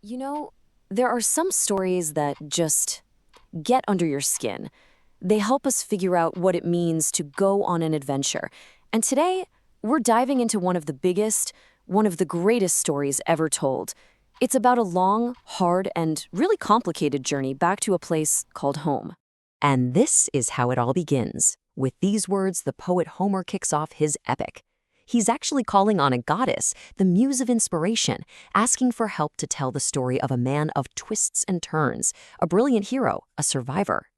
You know, there are some stories that just get under your skin. They help us figure out what it means to go on an adventure. And today, we're diving into one of the biggest, one of the greatest stories ever told. It's about a long, hard, and really complicated journey back to a place called home. And this is how it all begins. With these words, the poet Homer kicks off his epic. He's actually calling on a goddess, the muse of inspiration, asking for help to tell the story of a man of twists and turns, a brilliant hero, a survivor.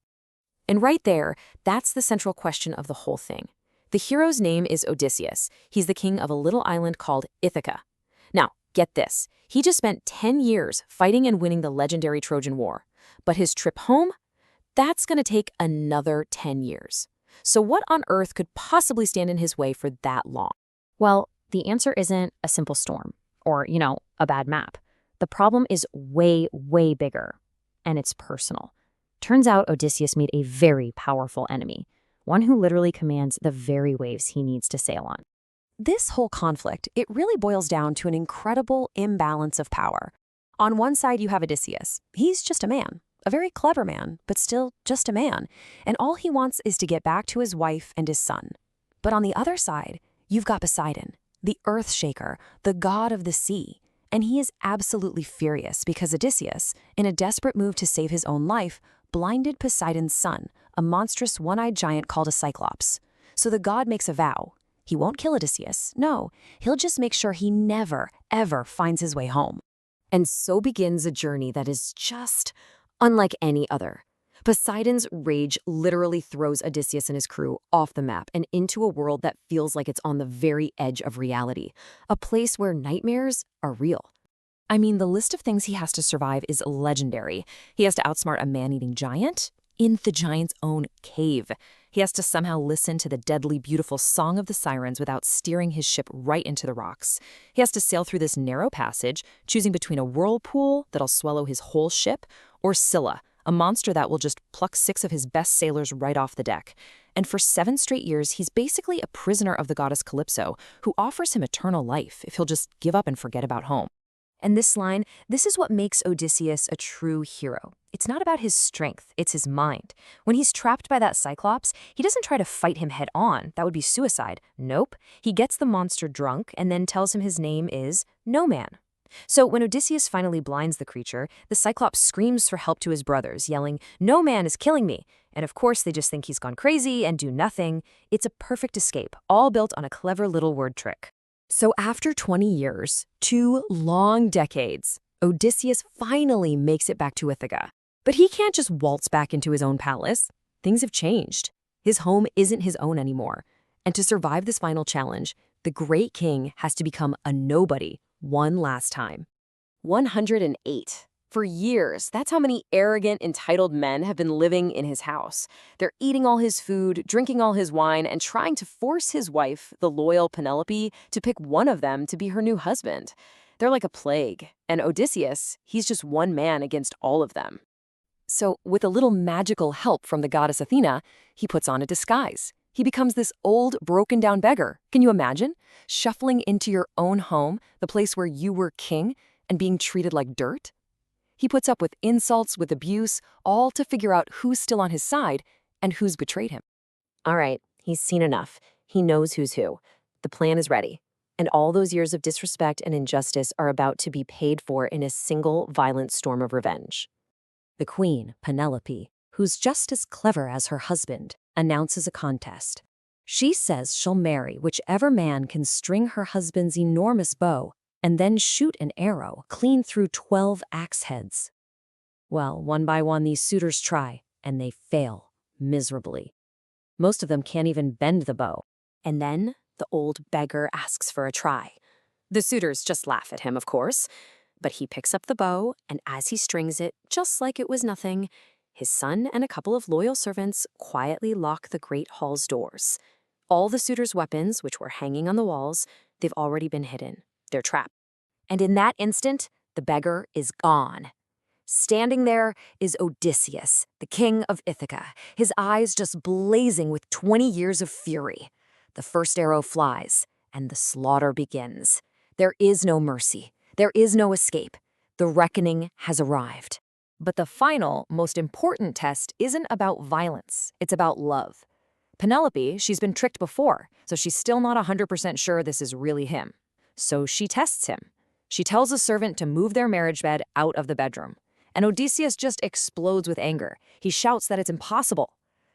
And right there, that's the central question of the whole thing. The hero's name is Odysseus. He's the king of a little island called Ithaca. Now, get this. He just spent 10 years fighting and winning the legendary Trojan War. But his trip home? That's going to take another 10 years. So what on earth could possibly stand in his way for that long? Well, the answer isn't a simple storm or, a bad map. The problem is way, way bigger, and it's personal. Turns out Odysseus made a very powerful enemy, one who literally commands the very waves he needs to sail on. This whole conflict, it really boils down to an incredible imbalance of power. On one side, you have Odysseus. He's just a man, a very clever man, but still just a man. And all he wants is to get back to his wife and his son. But on the other side, you've got Poseidon, the earth shaker, the god of the sea. And he is absolutely furious because Odysseus, in a desperate move to save his own life, blinded Poseidon's son, a monstrous one-eyed giant called a Cyclops. So the god makes a vow. He won't kill Odysseus. No, he'll just make sure he never, ever finds his way home. And so begins a journey that is just unlike any other. Poseidon's rage literally throws Odysseus and his crew off the map and into a world that feels like it's on the very edge of reality, a place where nightmares are real. I mean, the list of things he has to survive is legendary. He has to outsmart a man-eating giant in the giant's own cave. He has to somehow listen to the deadly beautiful song of the sirens without steering his ship right into the rocks. He has to sail through this narrow passage, choosing between a whirlpool that'll swallow his whole ship or Scylla, a monster that will just pluck 6 of his best sailors right off the deck. And for 7 straight years, he's basically a prisoner of the goddess Calypso, who offers him eternal life if he'll just give up and forget about home. And this line, this is what makes Odysseus a true hero. It's not about his strength, it's his mind. When he's trapped by that Cyclops, he doesn't try to fight him head on. That would be suicide. Nope. He gets the monster drunk and then tells him his name is No Man. So when Odysseus finally blinds the creature, the Cyclops screams for help to his brothers, yelling, "No man is killing me!" And of course, they just think he's gone crazy and do nothing. It's a perfect escape, all built on a clever little word trick. So after 20 years, 2 long decades, Odysseus finally makes it back to Ithaca. But he can't just waltz back into his own palace. Things have changed. His home isn't his own anymore. And to survive this final challenge, the great king has to become a nobody one last time. 108. For years, that's how many arrogant, entitled men have been living in his house. They're eating all his food, drinking all his wine, and trying to force his wife, the loyal Penelope, to pick one of them to be her new husband. They're like a plague, and Odysseus, he's just one man against all of them. So, with a little magical help from the goddess Athena, he puts on a disguise. He becomes this old, broken-down beggar. Can you imagine? Shuffling into your own home, the place where you were king, and being treated like dirt? He puts up with insults, with abuse, all to figure out who's still on his side and who's betrayed him. All right, he's seen enough. He knows who's who. The plan is ready. And all those years of disrespect and injustice are about to be paid for in a single violent storm of revenge. The queen, Penelope, who's just as clever as her husband, announces a contest. She says she'll marry whichever man can string her husband's enormous bow and then shoot an arrow clean through 12 axe heads. Well, one by one these suitors try, and they fail miserably. Most of them can't even bend the bow. And then the old beggar asks for a try. The suitors just laugh at him, of course, but he picks up the bow, and as he strings it, just like it was nothing, his son and a couple of loyal servants quietly lock the great hall's doors. All the suitors' weapons, which were hanging on the walls, they've already been hidden. They're trapped. And in that instant, the beggar is gone. Standing there is Odysseus, the king of Ithaca, his eyes just blazing with 20 years of fury. The first arrow flies, and the slaughter begins. There is no mercy. There is no escape. The reckoning has arrived. But the final, most important test isn't about violence. It's about love. Penelope, she's been tricked before, so she's still not 100% sure this is really him. So she tests him. She tells a servant to move their marriage bed out of the bedroom. And Odysseus just explodes with anger. He shouts that it's impossible.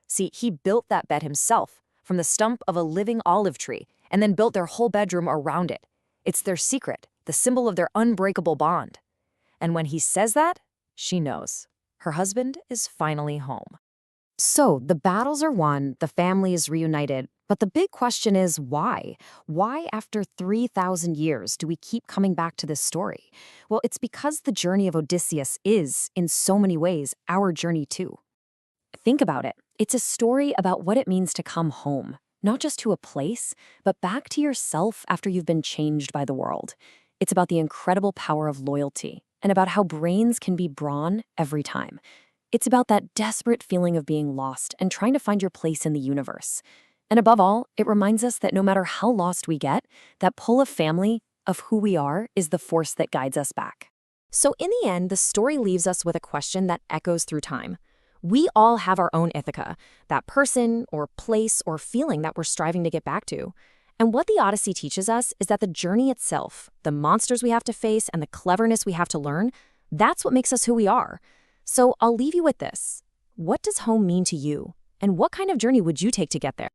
See, he built that bed himself from the stump of a living olive tree and then built their whole bedroom around it. It's their secret, the symbol of their unbreakable bond. And when he says that, she knows. Her husband is finally home. So the battles are won, the family is reunited, but the big question is why? Why, after 3,000 years, do we keep coming back to this story? Well, it's because the journey of Odysseus is, in so many ways, our journey too. Think about it. It's a story about what it means to come home, not just to a place, but back to yourself after you've been changed by the world. It's about the incredible power of loyalty and about how brains can be brawn every time. It's about that desperate feeling of being lost and trying to find your place in the universe. And above all, it reminds us that no matter how lost we get, that pull of family, of who we are, is the force that guides us back. So in the end, the story leaves us with a question that echoes through time. We all have our own Ithaca, that person or place or feeling that we're striving to get back to. And what the Odyssey teaches us is that the journey itself, the monsters we have to face and the cleverness we have to learn, that's what makes us who we are. So I'll leave you with this. What does home mean to you? And what kind of journey would you take to get there?